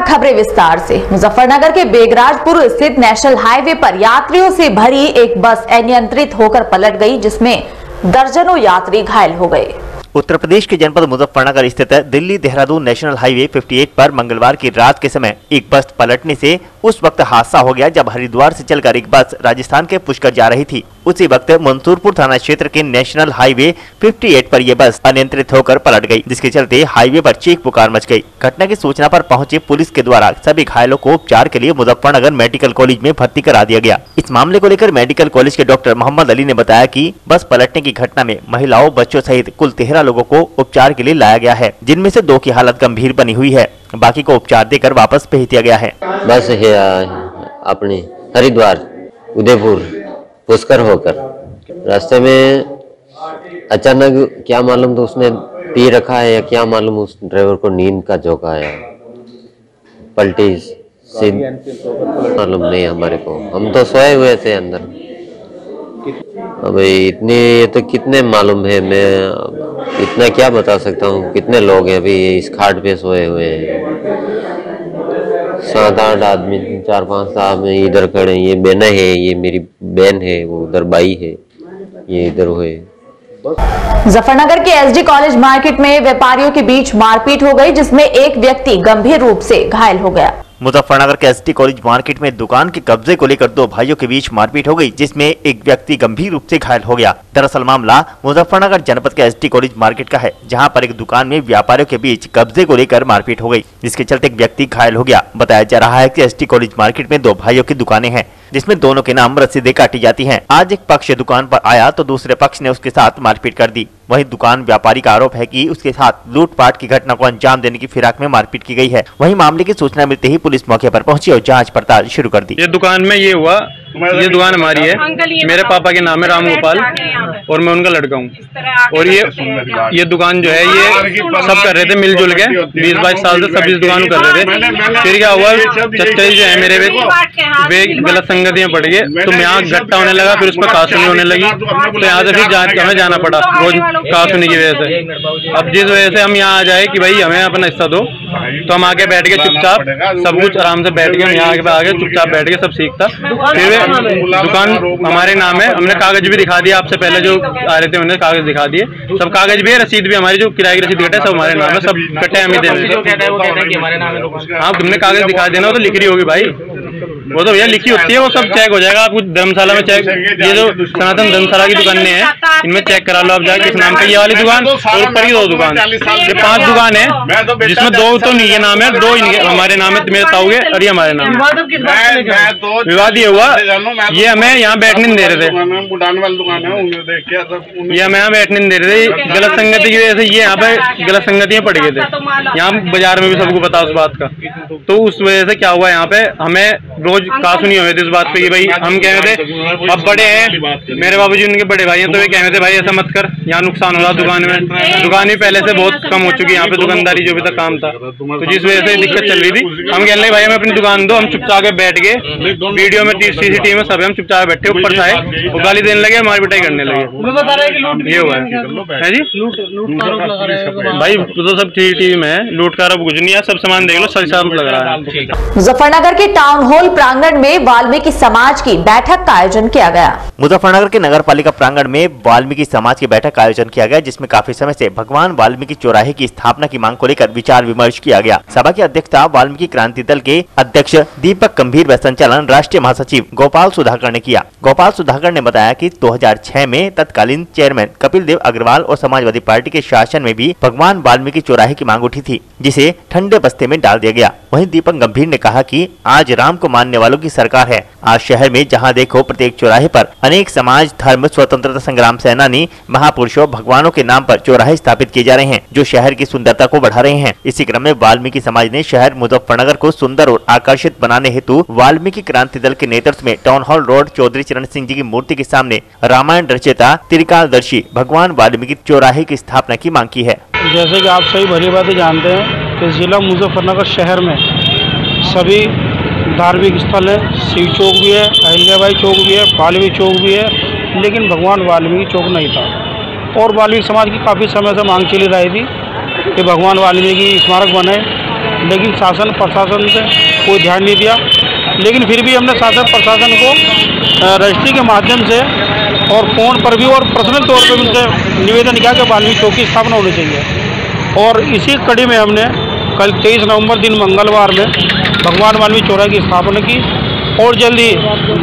खबरें विस्तार से। मुजफ्फरनगर के बेगराजपुर स्थित नेशनल हाईवे पर यात्रियों से भरी एक बस अनियंत्रित होकर पलट गई, जिसमें दर्जनों यात्री घायल हो गए। उत्तर प्रदेश के जनपद मुजफ्फरनगर स्थित दिल्ली देहरादून नेशनल हाईवे 58 पर मंगलवार की रात के समय एक बस पलटने से उस वक्त हादसा हो गया जब हरिद्वार से चलकर एक बस राजस्थान के पुष्कर जा रही थी। उसी वक्त मंसूरपुर थाना क्षेत्र के नेशनल हाईवे 58 पर यह बस अनियंत्रित होकर पलट गई, जिसके चलते हाईवे पर चीख पुकार मच गई। घटना की सूचना पर पहुंचे पुलिस के द्वारा सभी घायलों को उपचार के लिए मुजफ्फरनगर मेडिकल कॉलेज में भर्ती करा दिया गया। इस मामले को लेकर मेडिकल कॉलेज के डॉक्टर मोहम्मद अली ने बताया कि बस पलटने की घटना में महिलाओं, बच्चों सहित कुल 13 लोगों को उपचार के लिए लाया गया है, जिनमें से 2 की हालत गंभीर बनी हुई है। बाकी को उपचार देकर वापस भेज दिया गया है। बस है अपनी हरिद्वार उदयपुर पुष्कर होकर रास्ते में अचानक क्या मालूम तो उसने पी रखा है या क्या मालूम उस ड्राइवर को नींद का झोंका आया, पलटी मालूम नहीं हमारे को। हम तो सोए हुए थे अंदर। अब इतनी ये तो कितने मालूम है, मैं इतना क्या बता सकता हूँ। कितने लोग हैं अभी इस खाट पे सोए हुए हैं, 7-8 आदमी, 4-5 आदमी इधर खड़े हैं। ये बहना है, ये मेरी बहन है, वो उधर भाई है, ये इधर हुए। मुजफ्फरनगर के एसडी कॉलेज मार्केट में व्यापारियों के बीच मारपीट हो गई, जिसमें एक व्यक्ति गंभीर रूप से घायल हो गया। मुजफ्फरनगर के एसडी कॉलेज मार्केट में दुकान के कब्जे को लेकर 2 भाइयों के बीच मारपीट हो गई, जिसमें एक व्यक्ति गंभीर रूप से घायल हो गया। दरअसल मामला मुजफ्फरनगर जनपद के एसडी कॉलेज मार्केट का है, जहां पर एक दुकान में व्यापारियों के बीच कब्जे को लेकर मारपीट हो गई, जिसके चलते एक व्यक्ति घायल हो गया। बताया जा रहा है कि एसडी कॉलेज मार्केट में 2 भाइयों की दुकानें हैं, जिसमें दोनों के नाम रसीदें काटी जाती हैं। आज एक पक्ष दुकान पर आया तो दूसरे पक्ष ने उसके साथ मारपीट कर दी। वहीं दुकान व्यापारी का आरोप है कि उसके साथ लूटपाट की घटना को अंजाम देने की फिराक में मारपीट की गई है। वहीं मामले की सूचना मिलते ही पुलिस मौके पर पहुंची और जांच पड़ताल शुरू कर दी। ये दुकान में ये हुआ, ये दुकान हमारी है, मेरे पापा के नाम है राम गोपाल और मैं उनका लड़का हूँ। और ये दुकान जो है ये सब कर रहे थे मिलजुल के, 20-22 साल से सब इस दुकान को कर रहे थे। फिर क्या हुआ, चचा जो है मेरे वे गलत संगतियाँ पड़ गए, तो यहाँ घट्टा होने लगा, फिर उस पर कासुनी होने लगी, तो यहाँ से फिर जांच हमें जाना पड़ा रोज कासुनी की वजह से। अब जिस वजह से हम यहाँ आ जाए कि भाई हमें अपना हिस्सा दो, तो हम आके बैठ के चुपचाप सब कुछ आराम से बैठ के हम यहाँ आगे चुपचाप बैठ के सब सीखता। फिर दुकान हमारे नाम है, हमने कागज भी दिखा दिया, आपसे पहले जो आ रहे थे उन्हें कागज दिखा दिए, सब कागज भी है, रसीद भी हमारी जो किराए की रसीद कटे सब हमारे नाम है, सब कटे हम ही दे रहे। हाँ तुमने कागज दिखा देना, वो तो लिख रही होगी भाई, वो तो भैया लिखी होती है, वो सब चेक हो जाएगा। आप धर्मशाला में चेक, ये जो सनातन धर्मशाला की दुकानें हैं इनमें चेक करा लो आप जाके किस नाम का। ये वाली दुकान और ऊपर की 2 दुकान, ये 5 दुकान है, जिसमें 2 तो नहीं के नाम है, 2 इनके हमारे नाम है, मेरे ताऊगे और ये हमारे नाम है। विवाद ये हुआ, ये हमें यहाँ बैठने नहीं दे रहे थे, ये हमें यहाँ बैठने नहीं दे रहे थे गलत संगति की वजह से। ये यहाँ पे गलत संगतियाँ पड़ गए थे, यहाँ बाजार में भी सबको पता उस बात का। तो उस वजह से क्या हुआ, यहाँ पे हमें रोज कासुनी हुए थे इस बात पे कि भाई हम कह रहे थे अब बड़े हैं, मेरे बाबूजी उनके बड़े भाई हैं, तो वे कह रहे थे भाई ऐसा मत कर, यहाँ नुकसान हो रहा दुकान में। दुकान भी पहले से बहुत कम हो चुकी है, यहाँ पे दुकानदारी जो भी तक काम था, तो जिस वजह से दिक्कत चल रही थी। हम कहने लगे भाई हमें अपनी दुकान दो, हम चुपचाप बैठ गए, वीडियो में सीसीटीवी में सब हम चुपचाप बैठे, ऊपर से आए वो गाली देने लगे, हमारी पिटाई करने लगे। ये हुआ है जी भाई, तो सब सीसीटीवी में है, लूट का आरोप कुछ नहीं है, सब सामान देख लो, सही साफ लग रहा है। मुजफ्फरनगर के टाउन हॉल प्रांगण में वाल्मीकि समाज की बैठक का आयोजन किया गया। मुजफ्फरनगर के नगर पालिका प्रांगण में वाल्मीकि समाज की बैठक का आयोजन किया गया, जिसमें काफी समय से भगवान वाल्मीकि चौराहे की स्थापना की मांग को लेकर विचार विमर्श किया गया। सभा की अध्यक्षता वाल्मीकि क्रांति दल के अध्यक्ष दीपक गंभीर व संचालन राष्ट्रीय महासचिव गोपाल सुधाकर ने किया। गोपाल सुधाकर ने बताया कि 2006 में तत्कालीन चेयरमैन कपिल देव अग्रवाल और समाजवादी पार्टी के शासन में भी भगवान वाल्मीकि चौराहे की मांग उठी थी, जिसे ठंडे बस्ते में डाल दिया गया। वहीं दीपक गंभीर ने कहा कि आज राम को मानने वालों की सरकार है। आज शहर में जहां देखो प्रत्येक चौराहे पर अनेक समाज, धर्म, स्वतंत्रता संग्राम सेनानी, महापुरुषों, भगवानों के नाम पर चौराहे स्थापित किए जा रहे हैं, जो शहर की सुंदरता को बढ़ा रहे हैं। इसी क्रम में वाल्मीकि समाज ने शहर मुजफ्फरनगर को सुंदर और आकर्षित बनाने हेतु वाल्मीकि क्रांति दल के नेतृत्व में टाउन हॉल रोड चौधरी चरण सिंह जी की मूर्ति के सामने रामायण रचयिता त्रिकालदर्शी भगवान वाल्मीकि चौराहे की स्थापना की मांग की है। जैसे कि आप सही भली बातें जानते हैं कि जिला मुजफ्फरनगर शहर में सभी धार्मिक स्थल है, शिव चौक भी है, अहिल्याबाई चौक भी है, वाल्मीकि चौक भी है, लेकिन भगवान वाल्मीकि चौक नहीं था। और वाल्मीकि समाज की काफ़ी समय से मांग चली रही थी कि भगवान वाल्मीकि स्मारक बने लेकिन शासन प्रशासन से कोई ध्यान नहीं दिया। लेकिन फिर भी हमने शासन प्रशासन को रजिस्ट्री के माध्यम से और फ़ोन पर भी और पर्सनल तौर पर उनसे निवेदन किया कि वाल्मीकि चौक की स्थापना होनी चाहिए। और इसी कड़ी में हमने कल 23 नवंबर दिन मंगलवार में भगवान वाल्मीकि चौराहे की स्थापना की और जल्द ही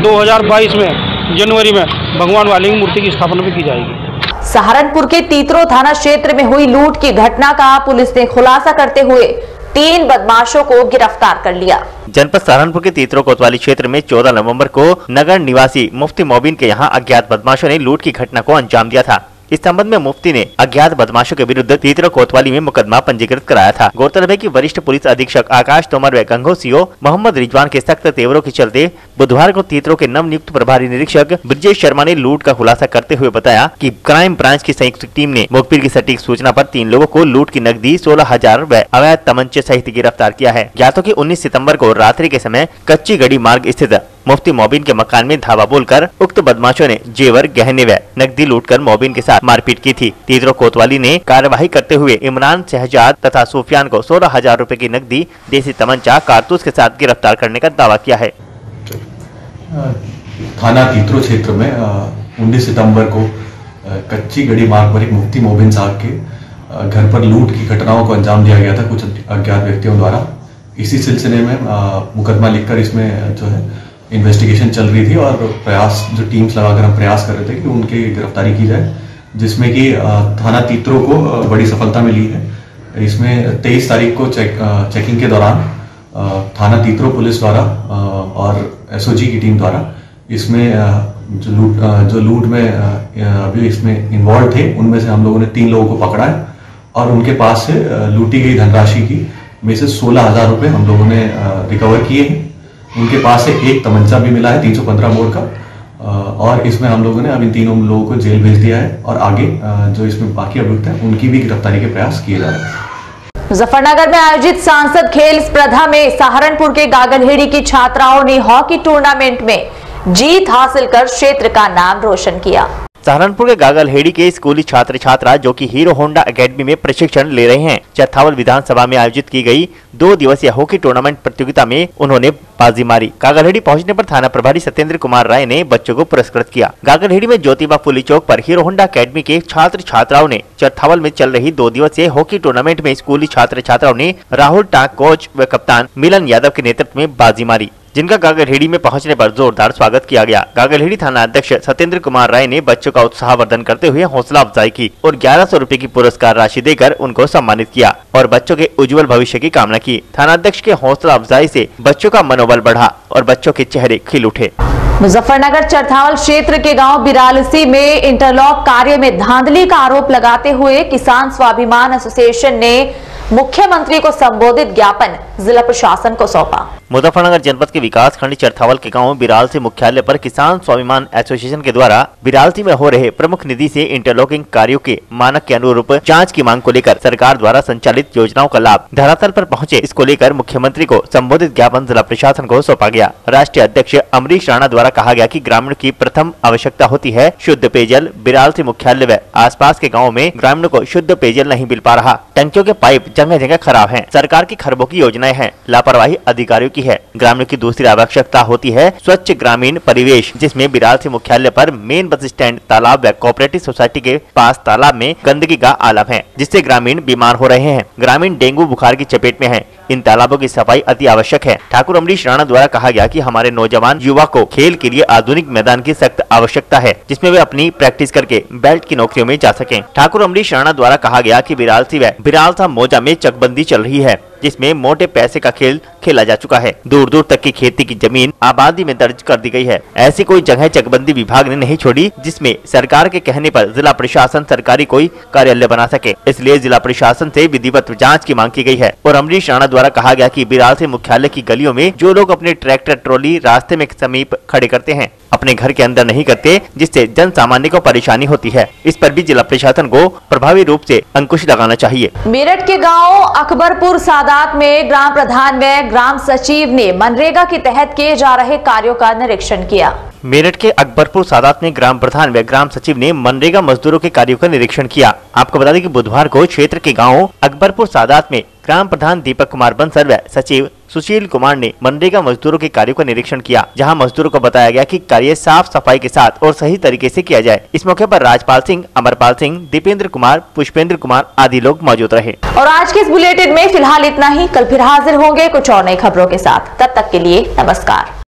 2022 में जनवरी में भगवान वाल्मीकि मूर्ति की स्थापना भी की जाएगी। सहारनपुर के तीतरो थाना क्षेत्र में हुई लूट की घटना का पुलिस ने खुलासा करते हुए 3 बदमाशों को गिरफ्तार कर लिया। जनपद सहारनपुर के तीतरो कोतवाली क्षेत्र में 14 नवंबर को नगर निवासी मुफ्ती मोबिन के यहां अज्ञात बदमाशों ने लूट की घटना को अंजाम दिया था। इस संबंध में मुफ्ती ने अज्ञात बदमाशों के विरुद्ध तीतरो कोतवाली में मुकदमा पंजीकृत कराया था। गौरतलब है कि वरिष्ठ पुलिस अधीक्षक आकाश तोमर व गंगो सीओ मोहम्मद रिजवान के सख्त तेवरों के चलते बुधवार को तीतरो के नवनियुक्त प्रभारी निरीक्षक ब्रजेश शर्मा ने लूट का खुलासा करते हुए बताया कि क्राइम ब्रांच की संयुक्त टीम ने मुखबिर की सटीक सूचना पर 3 लोगों को लूट की नकदी 16,000 व अवैध तमंचे सहित गिरफ्तार किया है। ज्ञातों की 19 सितम्बर को रात्रि के समय कच्ची गड़ी मार्ग स्थित मुफ्ती मोबिन के मकान में धावा बोलकर उक्त बदमाशों ने जेवर गहने व नकदी लूटकर मोबिन के साथ मारपीट की थी। तीतरो कोतवाली ने कार्यवाही करते हुए इमरान, शहजाद तथा सुफियान को 16,000 रुपए की नकदी, देसी तमंचा, कारतूस के साथ गिरफ्तार करने का दावा किया है। थाना तीतरो क्षेत्र में 19 सितंबर को कच्ची गड़ी मार्ग पर एक मुफ्ती मोबिन साहब के घर पर लूट की घटनाओं को अंजाम दिया गया था कुछ अज्ञात व्यक्तियों द्वारा। इसी सिलसिले में मुकदमा लिखकर इसमें जो है इन्वेस्टिगेशन चल रही थी और प्रयास जो टीम्स लगाकर हम प्रयास कर रहे थे कि उनकी गिरफ्तारी की जाए, जिसमें कि थाना तीतरो को बड़ी सफलता मिली है। इसमें 23 तारीख को चेकिंग के दौरान थाना तीतरो पुलिस द्वारा और एसओजी की टीम द्वारा इसमें जो लूट में अभी इसमें इन्वॉल्व थे उनमें से हम लोगों ने 3 लोगों को पकड़ा है और उनके पास से लूटी गई धनराशि की में से 16,000 रुपये हम लोगों ने रिकवर किए हैं। उनके पास से एक तमंचा भी मिला है 315 बोर का और इसमें हम लोगों ने अब इन 3 लोगों को जेल भेज दिया है और आगे जो इसमें बाकी अभियुक्त हैं उनकी भी गिरफ्तारी के प्रयास किए जा रहे हैं। मुजफ्फरनगर में आयोजित सांसद खेल स्पर्धा में सहारनपुर के गागलहेड़ी की छात्राओं ने हॉकी टूर्नामेंट में जीत हासिल कर क्षेत्र का नाम रोशन किया। सहारनपुर के गागलहेड़ी के स्कूली छात्र छात्रा जो कि हीरो होंडा एकेडमी में प्रशिक्षण ले रहे हैं, चथावल विधानसभा में आयोजित की गई 2 दिवसीय हॉकी टूर्नामेंट प्रतियोगिता में उन्होंने बाजी मारी। गागलहेड़ी पहुंचने पर थाना प्रभारी सत्येंद्र कुमार राय ने बच्चों को पुरस्कृत किया। गागलहेड़ी में ज्योतिबा फुली चौक पर हीरो होंडा एकेडमी के छात्र छात्राओं ने चथावल में चल रही 2 दिवसीय हॉकी टूर्नामेंट में स्कूली छात्र छात्राओं ने राहुल टाक कोच व कप्तान मिलन यादव के नेतृत्व में बाजी मारी, जिनका गागलहेड़ी में पहुंचने पर जोरदार स्वागत किया गया। गागलहेड़ी थाना अध्यक्ष सत्येंद्र कुमार राय ने बच्चों का उत्साहवर्धन करते हुए हौसला अफजाई की और 1100 रुपए की पुरस्कार राशि देकर उनको सम्मानित किया और बच्चों के उज्जवल भविष्य की कामना की। थाना अध्यक्ष के हौसला अफजाई से बच्चों का मनोबल बढ़ा और बच्चों के चेहरे खिल उठे। मुजफ्फरनगर चरथावल क्षेत्र के गांव बिरालसी में इंटरलॉक कार्य में धांधली का आरोप लगाते हुए किसान स्वाभिमान एसोसिएशन ने मुख्यमंत्री को संबोधित ज्ञापन जिला प्रशासन को सौंपा। मुजफ्फरनगर जनपद के विकास खंड चरथावल के गांव बिरालसी मुख्यालय पर किसान स्वाभिमान एसोसिएशन के द्वारा बिरालसी में हो रहे प्रमुख निधि से इंटरलॉकिंग कार्यों के मानक के अनुरूप जांच की मांग को लेकर सरकार द्वारा संचालित योजनाओं का लाभ धरातल पर पहुंचे, इसको लेकर मुख्यमंत्री को संबोधित ज्ञापन जिला प्रशासन को सौंपा गया। राष्ट्रीय अध्यक्ष अमरीश राणा द्वारा कहा गया कि ग्रामीण की प्रथम आवश्यकता होती है शुद्ध पेयजल। बिरालसी मुख्यालय व आसपास के गाँव में ग्रामीणों को शुद्ध पेयजल नहीं मिल पा रहा, टंकियों के पाइप जगह जगह खराब हैं, सरकार की खरबों की योजनाएं हैं, लापरवाही अधिकारियों की है। ग्रामीणों की दूसरी आवश्यकता होती है स्वच्छ ग्रामीण परिवेश, जिसमें बिरालसी मुख्यालय पर मेन बस स्टैंड, तालाब व कोऑपरेटिव सोसाइटी के पास तालाब में गंदगी का आलम है, जिससे ग्रामीण बीमार हो रहे हैं। ग्रामीण डेंगू बुखार की चपेट में है। इन तालाबों की सफाई अति आवश्यक है। ठाकुर अमरीश राणा द्वारा कहा गया कि हमारे नौजवान युवा को खेल के लिए आधुनिक मैदान की सख्त आवश्यकता है, जिसमें वे अपनी प्रैक्टिस करके बेल्ट की नौकरियों में जा सकें। ठाकुर अमरीश राणा द्वारा कहा गया कि बिरालसी व बिरालसा मौजा में चकबंदी चल रही है, जिसमें मोटे पैसे का खेल खेला जा चुका है। दूर दूर तक की खेती की जमीन आबादी में दर्ज कर दी गई है। ऐसी कोई जगह चकबंदी विभाग ने नहीं छोड़ी जिसमें सरकार के कहने पर जिला प्रशासन सरकारी कोई कार्यालय बना सके, इसलिए जिला प्रशासन से विधिवत जांच की मांग की गई है। और अमरीश राणा द्वारा कहा गया कि बिरालसी मुख्यालय की गलियों में जो लोग अपने ट्रैक्टर ट्रॉली रास्ते में समीप खड़े करते हैं, अपने घर के अंदर नहीं करते, जिससे जन सामान्य को परेशानी होती है। इस पर भी जिला प्रशासन को प्रभावी रूप से अंकुश लगाना चाहिए। मेरठ के गांव अकबरपुर सादात में ग्राम प्रधान व ग्राम सचिव ने मनरेगा के तहत किए जा रहे कार्यों का निरीक्षण किया। मेरठ के अकबरपुर सादात में ग्राम प्रधान व ग्राम सचिव ने मनरेगा मजदूरों के कार्यों का निरीक्षण किया। आपको बता दें कि बुधवार को क्षेत्र के गांव अकबरपुर सादात में ग्राम प्रधान दीपक कुमार बंसल व सचिव सुशील कुमार ने मनरेगा मजदूरों के कार्यों का निरीक्षण किया, जहां मजदूरों को बताया गया कि कार्य साफ सफाई के साथ और सही तरीके से किया जाए। इस मौके पर राजपाल सिंह, अमरपाल सिंह, दीपेंद्र कुमार, पुष्पेंद्र कुमार आदि लोग मौजूद रहे। और आज के इस बुलेटिन में फिलहाल इतना ही। कल फिर हाजिर होंगे कुछ और नई खबरों के साथ। तब तक के लिए नमस्कार।